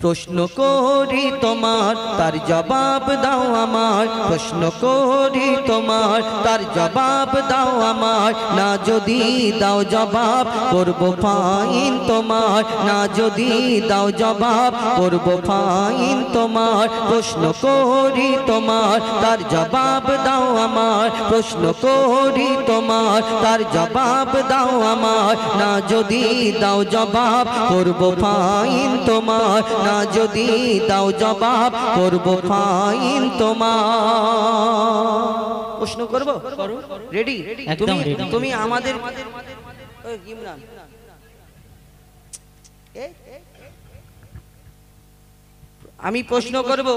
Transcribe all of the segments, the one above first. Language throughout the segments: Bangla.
প্রশ্ন করি তোমার তার জবাব দাও আমার, প্রশ্ন করি তোমার তার জবাব দাও আমার, না যদি দাও জবাব করব ফাইন তোমার, না যদি দাও জবাব করব ফাইন তোমার। প্রশ্ন করি তোমার তার জবাব দাও আমার, প্রশ্ন করি তোমার তার জবাব দাও আমার, না যদি দাও জবাব করব ফাইন তোমার, না যদি দাও জবাব করব ফাইন তোমার। প্রশ্ন করব, রেডি? তুমি আমাদের ইমরান আমি প্রশ্ন করব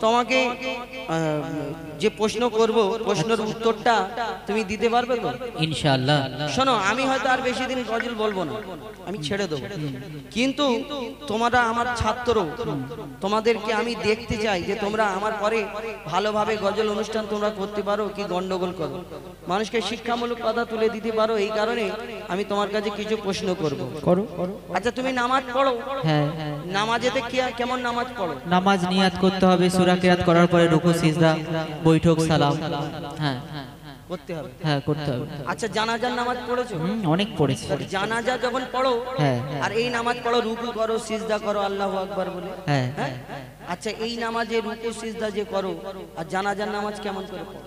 তোমাকে, যে প্রশ্ন করব প্রশ্নের উত্তরটা তুমি দিতে পারবে তো ইনশাআল্লাহ? শোনো, আমি হয়তো আর বেশি দিন গজল বলবো না, আমি ছেড়ে দেবো, কিন্তু তোমরা আমার ছাত্র, তোমাদেরকে আমি দেখতে চাই যে তোমরা আমার পরে ভালোভাবে গজল অনুষ্ঠান তোমরা করতে পারো কি গন্ডগোল করো, মানুষকে শিক্ষামূলক কথা তুলে দিতে পারো। এই কারণে আমি তোমার কাছে কিছু প্রশ্ন করব। আচ্ছা, তুমি নামাজ পড়ো? হ্যাঁ। নামাজেতে কেমন নামাজ পড়ো? নামাজ নিয়াত করতে হবে, সূরা কিরাত করার পরে রুকু সিজদা বৈঠক সালাম। হ্যাঁ করতে হবে। হ্যাঁ করতে হবে। আচ্ছা, জানাজার নামাজ পড়েছো? অনেক পড়েছি। জানাজা যখন পড়ো, হ্যাঁ, আর এই নামাজ পড়ো, রুকু করো সিজদা করো আল্লাহু আকবার বলে, হ্যাঁ। আচ্ছা, এই নামাজে রুকু সিজদা যে করো আর জানাজার নামাজ কেমন করে পড়ো?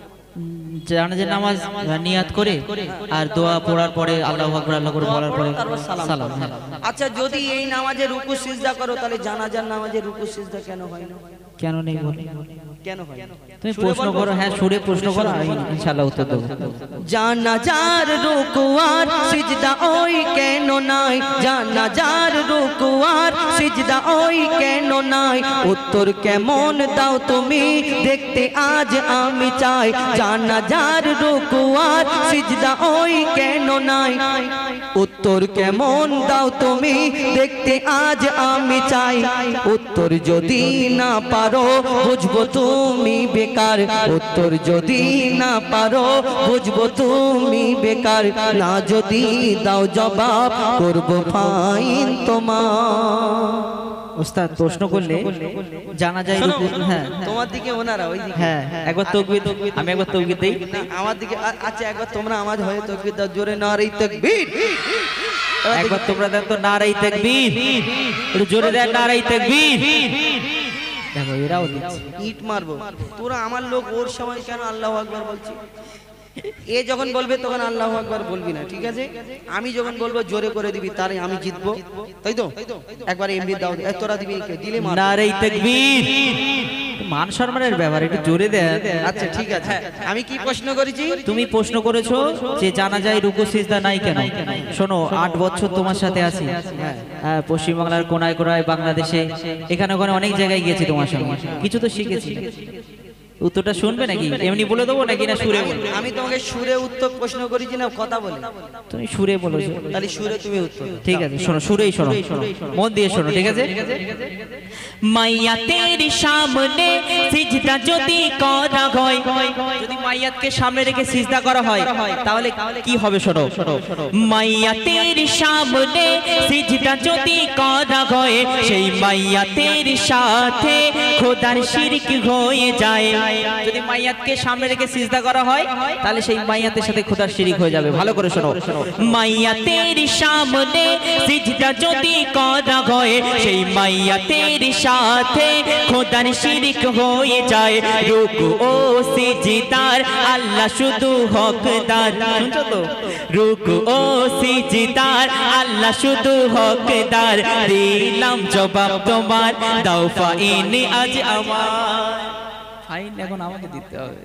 জানাজার নামাজ নিয়াত করে আর দোয়া পড়ার পরে আল্লাহু আকবার আল্লাহ করে বলার পরে সালাম। আচ্ছা, যদি এই নামাজে রুকু সিজদা করো তাহলে জানাজার নামাজে রুকু সিজদা কেন হয় না? কেন নেই বলে? কেন হয়? তুমি প্রশ্ন করো। হ্যাঁ, সুরে প্রশ্ন করো, আমি ইনশাআল্লাহ উত্তর দেব। জানাজার রুকু আর সিজদা ওই কেন নাই? জানাজার রুকু আর সিজদা ওই কেন নাই? উত্তর কেমন দাও তুমি দেখতে আজ আমি চাই। জানাজার রুকু আর সিজদা ওই কেন নাই? উত্তর কেমন দাও তুমি দেখতে আজ আমি চাই। উত্তর যদি না পারো বুঝবো তুমি বেকার, উত্তর যদি না পারো বুঝবো তুমি বেকার, না যদি দাও জবাব করব ফাইন তোমার। ওস্তাদ প্রশ্ন করলে জানা যায়। হ্যাঁ, তোমার দিকে ওনারা ওই দিকে। হ্যাঁ, একবার তাকবীর, আমি একবার তাকবীর দেই। আমার দিকে। আচ্ছা, একবার তোমরা আমার হয়ে তাকবীর দাও, জোরে নারে তাকবীর। একবার তোমরা দেন তো নারে তাকবীর, একটু জোরে দেন নারে তাকবীর। দেখো এরাও দিচ্ছে। ইট মারবো। তোরা আমার লোক, ওর সময় কেন আল্লাহু আকবার বলছি? এ যখন বলবে তখন আল্লাহু আকবার বলবি না, ঠিক আছে? আমি যখন বলবো জোরে করে দিবি, তারে আমি জিতবো, তাই তো? একবার এমনি দাও, তোরা দিবি, দিলে নারে তাকবীর। মান সম্মানের ব্যাপার, একটু জোরে দেন। আচ্ছা ঠিক আছে। আমি কি প্রশ্ন করেছি? তুমি প্রশ্ন করেছো যে জানা যায় রুকু সিজদা নাই কেন। শোনো, 8 বছর তোমার সাথে আছি। হ্যাঁ, পশ্চিমবাংলার কোনায় কোনায়, বাংলাদেশে এখানে ওখানে অনেক জায়গায় গিয়েছি তোমার সঙ্গে, কিছু তো শিখেছি। উত্তরটা শুনবে নাকি এমনি বলে দেবো নাকি না সুরে? আমি তোমাকে সুরে উত্তর প্রশ্ন করেছি না কথা বলে? তুমি সুরে বলেছো, তাহলে সুরে তুমি উত্তর। ঠিক আছে, শোনো, সুরেই শোনো, মন দিয়ে শোনো, ঠিক আছে? মাইয়াতের সামনে সিজদা যদি করা হয়, যদি মাইয়াতকে সামনে রেখে সিজদা করা হয় তাহলে কি হবে? শোনো, মাইয়াতের সামনে সিজদা যদি করা হয়, সেই মাইয়াতের সাথে খোদার শিরক হয়ে যায়। যদি মাইয়াতকে সামনে রেখে সিজদা করা হয় তাহলে সেই মাইয়াতের সাথে খোদার শিরক হয়ে যাবে। ভালো করে শোনো, মাইয়াতের সামনে সিজদা যদি করা হয়, সেই মাইয়াতের সাথে খোদার শিরক হয়ে যায়। রুকু ও সিজদার আল্লাহ শুধু হকদার। শুনছো তো? রুকু ও সিজদার আল্লাহ শুধু হকদার। দিলাম জবাব তোমার, দাও ফাইন আজ আমার। ফাইন এখন আমাকে দিতে হবে।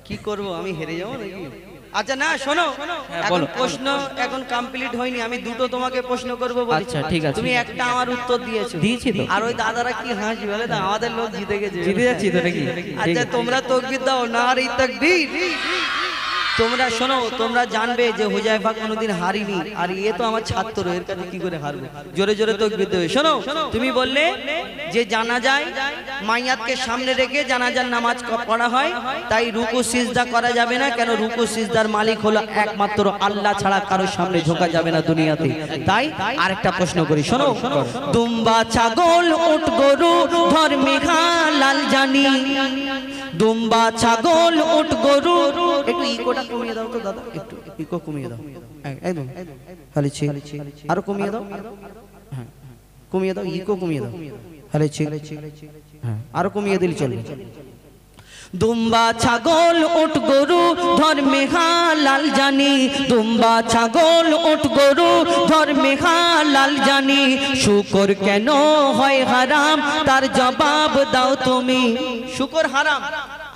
কি করব, আমি হেরে যাবো নাকি? আচ্ছা না, শোনো, এখন প্রশ্ন এখন কমপ্লিট হয়নি, আমি দুটো তোমাকে প্রশ্ন করব বলেছি। আচ্ছা ঠিক আছে। তুমি একটা আমার উত্তর দিয়েছো। দিয়েছি তো। আর ওই দাদারা কি হাসি বলে, তো আমাদের লোক জিতে গেছে। জিতে যাচ্ছি তো নাকি? আচ্ছা, তোমরা তাকবীর দাও, নারে তাকবীর। তোমরা শোনো, তোমরা জানবে যে হুজাইফা কোনোদিন হারিনি, আর এ তো আমার ছাত্র, এর কাছে কি করে হারবে? জোরে জোরে তাকবীর দেবে। শোনো, তুমি বললে যে জানাজায় মাইয়াতকে সামনে রেখে জানাজার নামাজ পড়া হয়, তাই রুকু সিজদা করা যাবে না। কেন? রুকু সিজদার মালিক হলো একমাত্র আল্লাহ, ছাড়া কারোর সামনে ঝোঁকা যাবে না দুনিয়াতে। তাই আরেকটা প্রশ্ন করি, শোনো। দুম্বা ছাগল উট গরু ধর্মে হালাল জানি, দুম্বা ছাগল উট গরু, একটু ইকোটা কমিয়ে দাও তো দাদা, একটু ইকো কমিয়ে দাও, একদম খালি ছে, আরো কমিয়ে দাও, হ্যাঁ কমিয়ে দাও, ইকো কমিয়ে দাও, খালি ছে, হ্যাঁ আরো কমিয়ে দিলে চলবে। দুম্বা ছাগল উট গরু ধর্মে হালাল জানি, দুম্বা ছাগল উট গরু ধর্মে হালাল জানি, শুকর কেন হয় হারাম তার জবাব দাও তুমি। শুকর হারাম।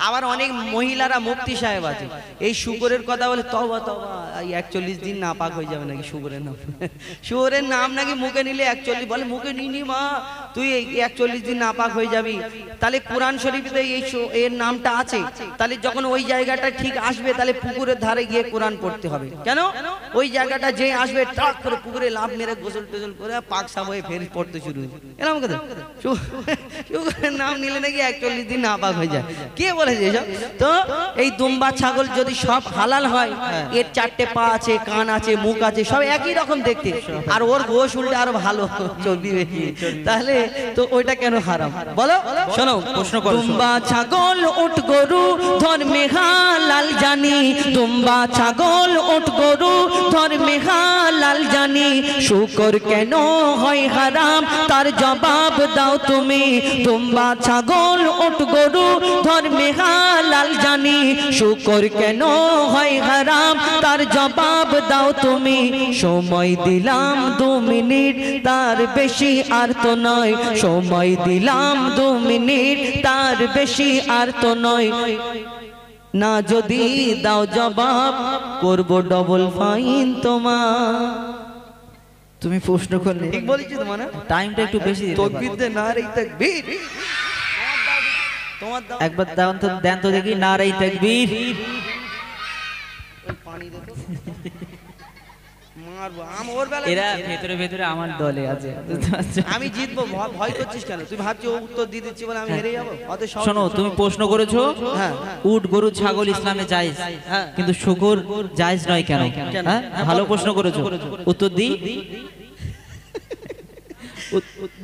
আবার অনেক মহিলারা মুফতি সাহেব আছে, এই শুকরের কথা বলে তওবা তওবা, 41 দিন না পাক হয়ে যাবে নাকি শুকরের নাম। শুকরের নাম নাকি মুখে নিলে 41, বলে মুখে নিনি মা, তুই 41 দিন না পাক হয়ে যাবি। তাহলে কোরআন শরীফে এই এর নামটা আছে, তাহলে যখন ওই জায়গাটা ঠিক আসবে, তাহলে পুকুরের ধারে গিয়ে কোরআন পড়তে হবে। কেন? ওই জায়গাটা যে আসবে টাক করে পুকুরে লাফ মেরে গোসল টোসল করে পাক সাব হয়ে ফের পড়তে শুরু হয়। এরকম কথা। শুকরের নাম নিলে নাকি 41 দিন না পাক হয়ে যায়। কে বলে? তো এই দুম্বা ছাগল যদি সব হালাল হয়, এর 4টে পা আছে, কান আছে, মুখ আছে, সব একই রকম দেখতে, আর ওর গোশ উল্টে আরো ভালো চর্বি বেশি, তাহলে তো ওইটা কেন হারাম বলো? শোনো, প্রশ্ন করো। দুম্বা ছাগল উট গরু ধর্মে হালাল জানি, দুম্বা ছাগল উট গরু ধর্মে হালাল জানি, শুকর কেন হয় হারাম তার জবাব দাও তুমি। দুম্বা ছাগল উট গরু ধর্মে হালাল জানি, শুকর কেন হয় হারাম তার জবাব দাও তুমি। সময় দিলাম 2 মিনিট, তার বেশি আর তো নয়, সময় দিলাম 2 মিনিট, তার বেশি আর তো নয়, না যদি দাও জবাব করব ডবল ফাইন তোমার। তুমি প্রশ্ন করলে ঠিক বলেছি তো, মানে টাইমটা একটু বেশি দিতে তাকবীর দে, নারে তাকবীর, তোমার দাও একবার দেন তো দেখি, নারে তাকবীর। পানি দে তো, মারবো ওর বেলা। এরা ভেতরে ভেতরে আমার দলে আছে, আমি জিতবো, ভয় করছিস কেন? তুই ভাবছিস ও উত্তর দিয়ে দিচ্ছি বলে আমি হেরে যাবো? অত সহজ। শোনো, তুমি প্রশ্ন করেছো হ্যাঁ উট গরু ছাগল ইসলামে জায়েজ, হ্যাঁ, কিন্তু শুকর জায়েজ নয় কেন? হ্যাঁ, ভালো প্রশ্ন করেছো, উত্তর দিই।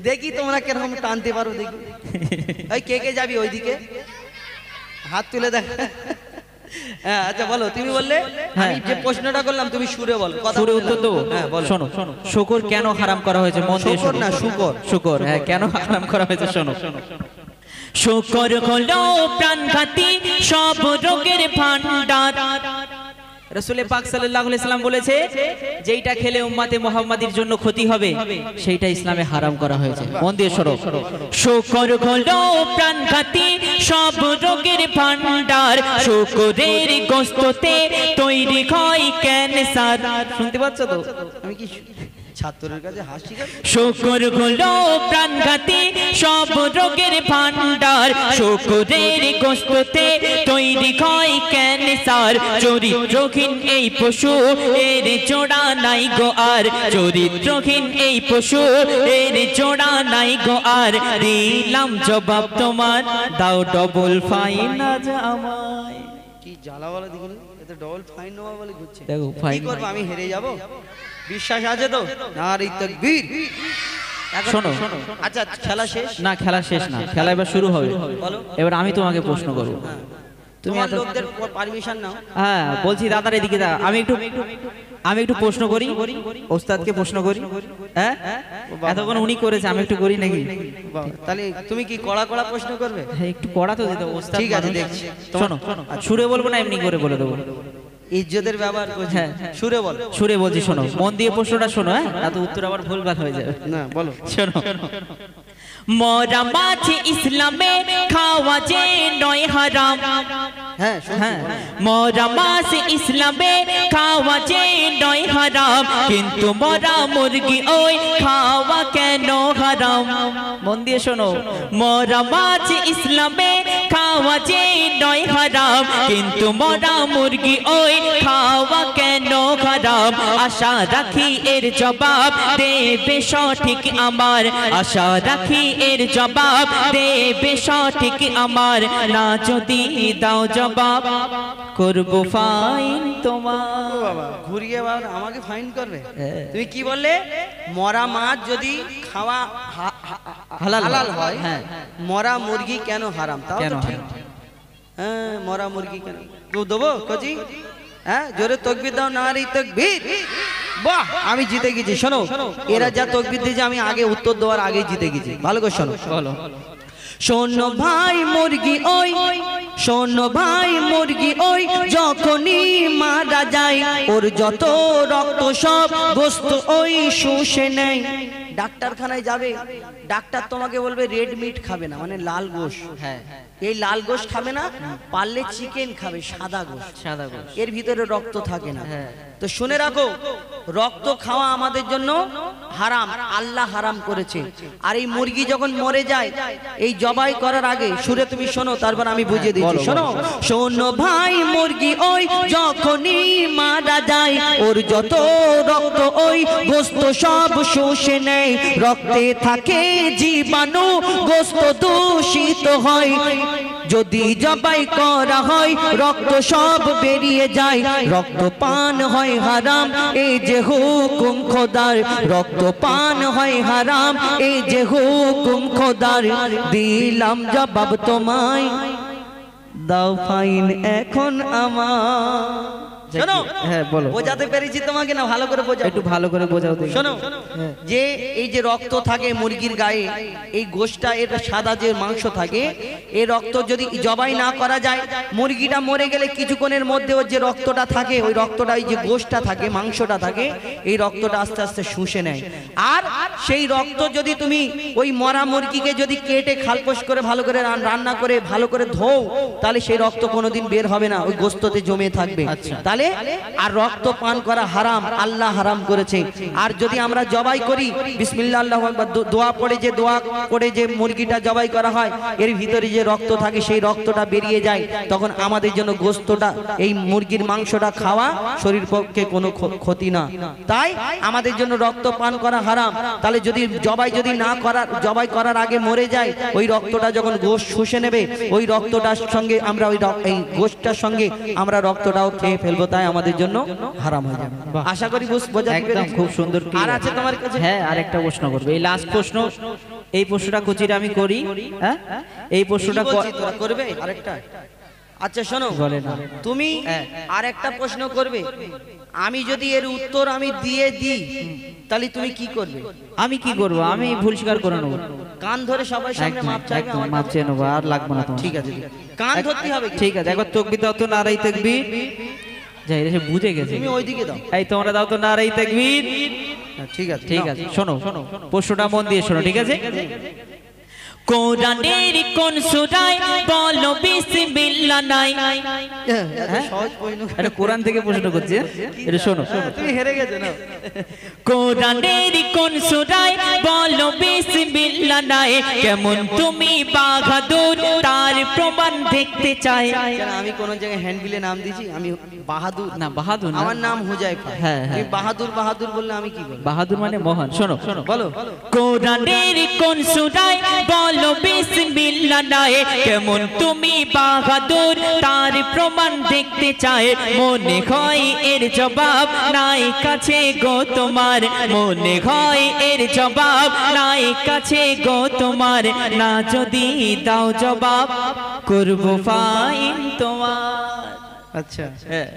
দেখি তোমরা কিরকম টানতে পারো, দেখি। এই কে কে যাবি ওইদিকে? হাত তুলে দেখ। হ্যাঁ আচ্ছা বলো, তুমি বললে আমি যে প্রশ্নটা করলাম তুমি সুরে বলো, সুরে উত্তর দেবো। হ্যাঁ বলো। শোনো, শুকর কেন হারাম করা হয়েছে? মন দিয়ে শুকর শোনো। না, শুকর। শুকর, হ্যাঁ, কেন হারাম করা হয়েছে শোনো। শুকর হলো প্রাণঘাতী সব রোগের ভান্ডার। রাসূল পাক সাল্লাল্লাহু আলাইহি সাল্লাম বলেছে, যেইটা খেলে উম্মতে মুহাম্মাদির জন্য ক্ষতি হবে, সেইটা ইসলামে হারাম করা হয়েছে। মন দিয়ে শোনো। শুকর হলো প্রাণঘাতী সব রোগের ভান্ডার, শুকরের গোশতে তৈরি হয় ক্যান্সার। শুনতে পাচ্ছ তো? আমি কি ছাত্রের কাছে হাসি? শুকর হলো প্রাণঘাতী সব রোগের ভান্ডার, শুকরের গোশতে তৈরি হয় ক্যান্সার। চরিত্রহীন এই পশু এর জোড়া নাই গো আর, চরিত্রহীন এই পশু এর জোড়া নাই গো আর। দিলাম জবাব তোমার, দাও ডবল ফাইন আজ আমায়। কি জ্বালাওয়ালা দেখুন, এতে ডবল ফাইন নেওয়া বলে ঘুরছে। দেখো ফাইন কি করব, আমি হেরে যাব? বিশ্বাস আছে তো? নারে তাকবীর। শোনো, আচ্ছা খেলা শেষ না খেলা শেষ না, খেলা এবার শুরু হবে। বলো। এবার আমি তোমাকে প্রশ্ন করব। তুমি তোমার লোকদের পারমিশন নাও। হ্যাঁ বলছি, দাদার এদিকে দা, আমি একটু প্রশ্ন করি, ওস্তাদকে প্রশ্ন করি। হ্যাঁ, এতক্ষণ উনি করেছে, আমি একটু করি নাকি? তাহলে তুমি কি কড়া কড়া প্রশ্ন করবে? হ্যাঁ, একটু কড়া তো দিতে ওস্তাদ। ঠিক আছে, দেখছি। শোনো, সুরে বলবো না এমনি করে বলে দেবো? ইজ্জতের ব্যবহার করছি। হ্যাঁ সুরে বল। সুরে বলছি, শোনো, মন দিয়ে প্রশ্নটা শোনো। হ্যাঁ, এত উত্তর আবার ভুলভাল হয়ে যাবে। না বলো। শোনো, মরা মাছ ইসলামে খাওয়া যে নয় হারাম। হ্যাঁ হ্যাঁ, মরা মাছ ইসলামে খাওয়া যে নয় হারাম, কিন্তু মরা মুরগি ওই খাওয়া কেন হারাম? মন দিয়ে শোনো, মরা মাছ ইসলামে খাওয়া যে নয় হারাম, কিন্তু মরা মুরগি ওই খাওয়া কেন হারাম? আশা রাখি এর জবাব দেবে সঠিক আমার, আশা রাখি এর জবাব দেবে সঠিক আমার। না যদি দাও জবাব করব ফাইন তোমার। বাবা ঘুরিয়ে আবার আমাকে ফাইন করবে? তুমি কি বললে? মরা মাছ যদি খাওয়া হালাল হয়, হ্যাঁ, মরা মুরগি কেন হারাম? তাও তো ঠিক। হ্যাঁ, মরা মুরগি কেন দেবো কজি? হ্যাঁ, জোরে তকবীর দাও, নারী তকবীর। বাহ, আমি জিতে গেছি। শোনো, এরা যা তকবীর দিয়েছে আমি আগে উত্তর দেওয়ার আগে জিতে গেছি। ভালো করে শোনো। বলো। শোনো ভাই মুরগি ওই, শোনো ভাই মুরগি ওই, যখনই মারা যায় ওর যত রক্ত সব গোস্ত ওই শুষে নেয়। ডাক্তারখানায় যাবে, ডাক্তার তোমাকে বলবে রেড মিট খাবে না, মানে লাল গোশ। হ্যাঁ, এই লাল গোশ খাবে না, পারলে চিকেন খাবে, সাদা গোশ। সাদা গোশ, এর ভিতরে রক্ত থাকে না। হ্যাঁ। তো শুনে রাখো, রক্ত খাওয়া আমাদের জন্য হারাম, আল্লাহ হারাম করেছে। আর এই মুরগি যখন মরে যায়, এই জবাই করার আগে সুরে তুমি শোনো, তারপর আমি বুঝিয়ে দিচ্ছি। শোনো, শোনো ভাই মুরগি ওই, যখনই মারা যায় ওর যত রক্ত ওই গোস্ত সব শুষে নেয়। রক্তে থাকে জীবাণু, গোস্ত দূষিত হয়। যদি জবাই করা হয় রক্ত সব বেরিয়ে যায়। রক্ত পান হয় হারাম, এই যে হুকুম খোদার। রক্ত পান হয় হারাম, এই যে হুকুম খোদার। দিলাম জবাব তোমায়, দাও ফাইন এখন আমার। শোনো, হ্যাঁ বলো। বোঝাতে পেরেছি তোমাকে না? ভালো করে বোঝাও, একটু ভালো করে বোঝাও দেখি। শোনো, যে এই যে রক্ত থাকে মুরগির গায়ে, এই গোশটা, এর সাদা যে মাংস থাকে, এই রক্ত যদি জবাই না করা যায়, মুরগিটা মরে গেলে কিছুক্ষণের মধ্যে ওর যে রক্তটা থাকে, ওই রক্তটা, এই যে গোশটা থাকে, মাংসটা থাকে, এই রক্তটা আস্তে আস্তে শুষে নেয়। আর সেই রক্ত যদি তুমি ওই মরা মুরগিকে যদি কেটে খালপোষ করে ভালো করে রান্না করে ভালো করে ধোও, তাহলে সেই রক্ত কোনোদিন বের হবে না, ওই গোস্ততে জমে থাকবে। তাহলে আর রক্ত পান করা হারাম, আল্লাহ হারাম করেছে। আর যদি আমরা জবাই করি, বিসমিল্লাহ আল্লাহু আকবার দোয়া পড়ে, যে দোয়া করে যে মুরগিটা জবাই করা হয়, এর ভিতরে যে রক্ত থাকে সেই রক্তটা বেরিয়ে যায়, তখন আমাদের জন্য গোস্তটা, এই মুরগির মাংসটা খাওয়া শরীর পক্ষে কোনো ক্ষতি না। তাই আমাদের জন্য রক্ত পান করা হারাম। তাহলে যদি জবাই করার আগে মরে যায়, ওই রক্তটা যখন গোশ শুষে নেবে, ওই রক্তটার সঙ্গে আমরা এই গোশটার সঙ্গে আমরা রক্তটাও খেয়ে ফেলবো, তাই আমাদের জন্য হারাম হয়ে যাবে। আশা করি বোঝাতে একদম পেরেছি। খুব সুন্দর। আর আছে তোমার কাছে? হ্যাঁ, আরেকটা প্রশ্ন করবে, এই লাস্ট প্রশ্ন। এই প্রশ্নটা কোচির আমি করি। হ্যাঁ, এই প্রশ্নটা তোরা করবে আরেকটা? আচ্ছা শোনো, বলে না। তুমি আরেকটা প্রশ্ন করবে, আমি যদি এর উত্তর আমি দিয়ে দিই, তাহলে তুমি কি করবে? আমি কি করব? আমি ভুল স্বীকার করে নেবো, কান ধরে সবার সামনে মাপ চাইবে। একদম মাপ চেয়ে নেবো, আর লাগবে না তোমার। ঠিক আছে, কান ধরতে হবে। ঠিক আছে, একবার তাকবীর দাও তো, নারায়ে তাকবীর। যাই রে, বুঝে গেছে। তুমি ওইদিকে দাও। এই তোমরা দাও তো নারায়ে তাকবীর। ঠিক আছে, ঠিক আছে। শোনো, প্রশ্নটা মন দিয়ে শোনো, ঠিক আছে? কোরআনের কোন সূরায় বলো বিসমিল্লাহ নাই? সহজ প্রশ্ন, এটা কোরআন থেকে প্রশ্ন করছি, এটা শোনো। তুমি হেরে গেছো না? কোরআনের কোন সূরায় বলো বিসমিল্লাহ নাই? কেমন তুমি বাহাদুর তার প্রমাণ দেখতে চাই। আমি কোন জায়গায় হ্যান্ডবিলে নাম দিয়েছি? আমি বাহাদুর না, বাহাদুর না, আমার নাম হুজাইফা। হ্যাঁ, হ্যাঁ। তুমি বাহাদুর বাহাদুর বললে আমি কি বলবো? বাহাদুর মানে মহান। শোনো, বলো। কোরআনের কোন সূরায় বলো বিসমিল্লাহ নাই? কেমন তুমি বাহাদুর তার প্রমাণ দেখতে চায়। মনে হয় এর জবাব নাই কাছে গো তোমার, মনে হয় এর জবাব নাই কাছে গো তোমার। না যদি দাও জবাব করব ফাইন তোমার। আচ্ছা,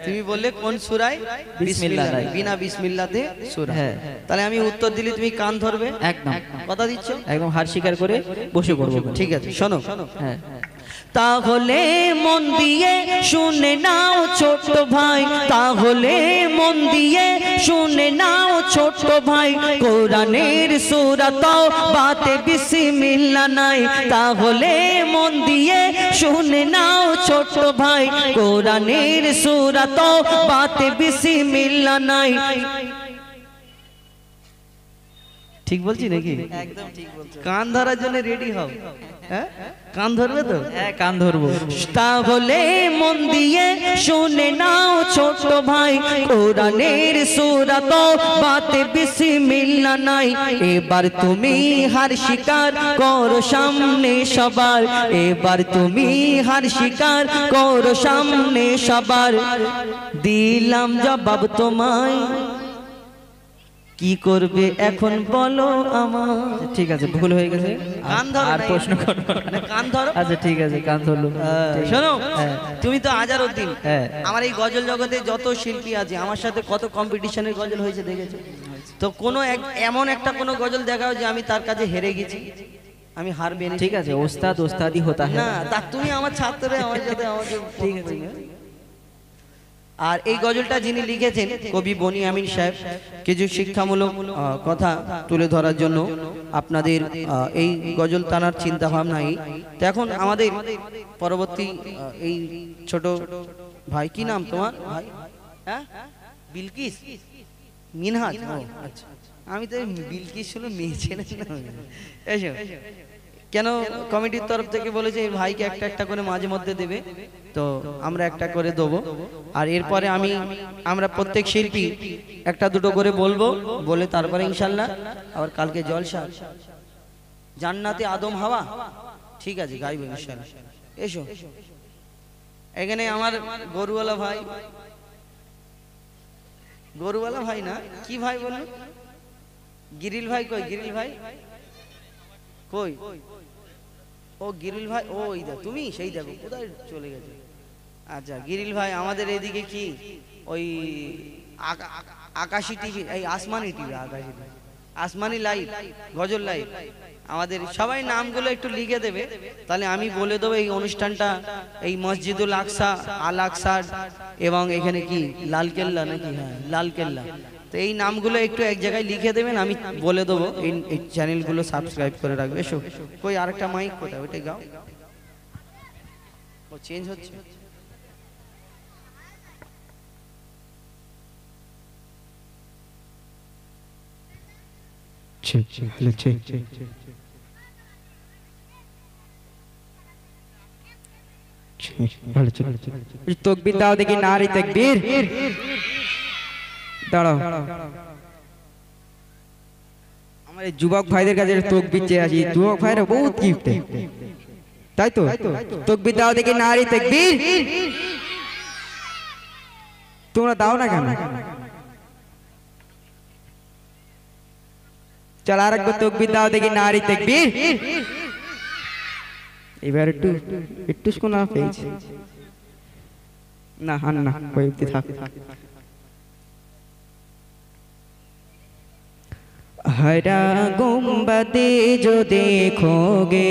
তুমি বললে কোন সূরায়? বিসমিল্লাহ নাই। বিনা বিসমিল্লাতে সূরা। হ্যাঁ। তাহলে আমি উত্তর দিলে তুমি কান ধরবে? একদম কথা দিচ্ছ? একদম হার স্বীকার করে বসে পড়বো। ঠিক আছে, শোনো। হ্যাঁ, তাহলে মন দিয়ে শুনে নাও ছোট ভাই, তাহলে মন দিয়ে শুনে নাও ছোট ভাই, কোরআনের সূরা তাওবাতে বিসমিল্লাহ নাই। তাহলে মন দিয়ে শুনে নাও ছোট ভাই, কোরআনের সূরা তাওবাতে বিসমিল্লাহ নাই। ঠিক বলছি নাকি? একদম ঠিক বলছো। কান ধরার জন্য রেডি হও। হ্যাঁ, কান ধরবে তো? হ্যাঁ, কান ধরবো। তাহলে মন দিয়ে শুনে নাও ছোট ভাই, কোরআনের সূরা তাওবাতে বিসমিল্লাহ নাই। এবার তুমি হার স্বীকার করো সামনে সবার, এবার তুমি হার স্বীকার করো সামনে সবার। দিলাম জবাব তোমায়, কি করবে এখন বলো আমার। ঠিক আছে, ভুল হয়ে গেছে, কান ধরো আর না, প্রশ্ন করো মানে কান ধরো। আচ্ছা ঠিক আছে, কান ধরলো। শোনো, হ্যাঁ। তুমি তো আজারউদ্দিন, হ্যাঁ। আমার এই গজল জগতে যত শিল্পী আছে আমার সাথে কত কম্পিটিশনের গজল হয়েছে দেখেছো তো? এমন একটা কোনো গজল দেখাও যে আমি তার কাছে হেরে গেছি, আমি হার মেনেছি। ঠিক আছে, ওস্তাদ ওস্তাদি হতা না, হ্যাঁ। তা তুমি আমার ছাত্র, আমার সাথে আমাকে ঠিক আছে। আর এই গজলটা যিনি লিখেছেন কবি বনি আমিন সাহেব, কিছু শিক্ষামূলক কথা তুলে ধরার জন্য আপনাদের এই গজল টানার চিন্তা ভাবনা। তো এখন আমাদের পরবর্তী এই ছোট ভাই, কি নাম তোমার ভাই? হ্যাঁ, বিলকিস মিনহাজ। আচ্ছা, আমি তো বিলকিস হলো মেয়ে ছেলে না। এসো, কেন কমিটির তরফ থেকে বলেছে এই ভাইকে একটা একটা করে মাঝে মধ্যে দেবে, তো আমরা একটা করে দেবো। আর এরপরে আমরা প্রত্যেক শিল্পী একটা দুটো করে বলবো, বলে তারপরে ইনশাল্লাহ আবার কালকে জলসা, জান্নাতে আদম হাওয়া, ঠিক আছে, গাইবো ইনশাল্লাহ। এসো, এখানে আমার গরুওয়ালা ভাই, গরুওয়ালা ভাই না, কি ভাই বলুন? গিরিল ভাই কই? গিরিল ভাই কই? ও গিরিল ভাই, ও এই দেখো তুমি, সেই দেখো কোথায় চলে গেছে। আচ্ছা, গিরিল ভাই আমাদের এদিকে কি ওই আকাশী টিভি, এই আসমানি টিভি, আকাশী টিভি, আসমানি লাইভ, গজল লাইভ, আমাদের সবাই নামগুলো একটু লিখে দেবে, তাহলে আমি বলে দেবো এই অনুষ্ঠানটা এই মসজিদুল আকসা, আল আকসা এবং এখানে কি লালকেল্লা নাকি? হ্যাঁ, লালকেল্লা। তো এই নামগুলো একটু এক জায়গায় লিখে দেবেন, আমি বলে দেবো। এই চ্যানেলগুলো সাবস্ক্রাইব করে রাখবে। এসো, কই আরেকটা মাইক কোথায়? ওইটাই গাও, ও চেঞ্জ হচ্ছে। তকবীর দাও দেখি, নারী তাকবীর। দাঁড়াও, আমার এই যুবক ভাইদের কাছে তকবীর চেয়ে আছি। যুবক ভাইরা বহুত গিফট, তাই তো? তকবীর দাও দেখি, নারী তাকবীর। তোমরা দাও না কেন? চল আর একবার তকবীর দাও দেখি, নারী তাকবীর। এবার একটু একটু শোনা পেয়েছে না? হান না, কয়েকটি থাক। हरा गुम्बदे जो देखोगे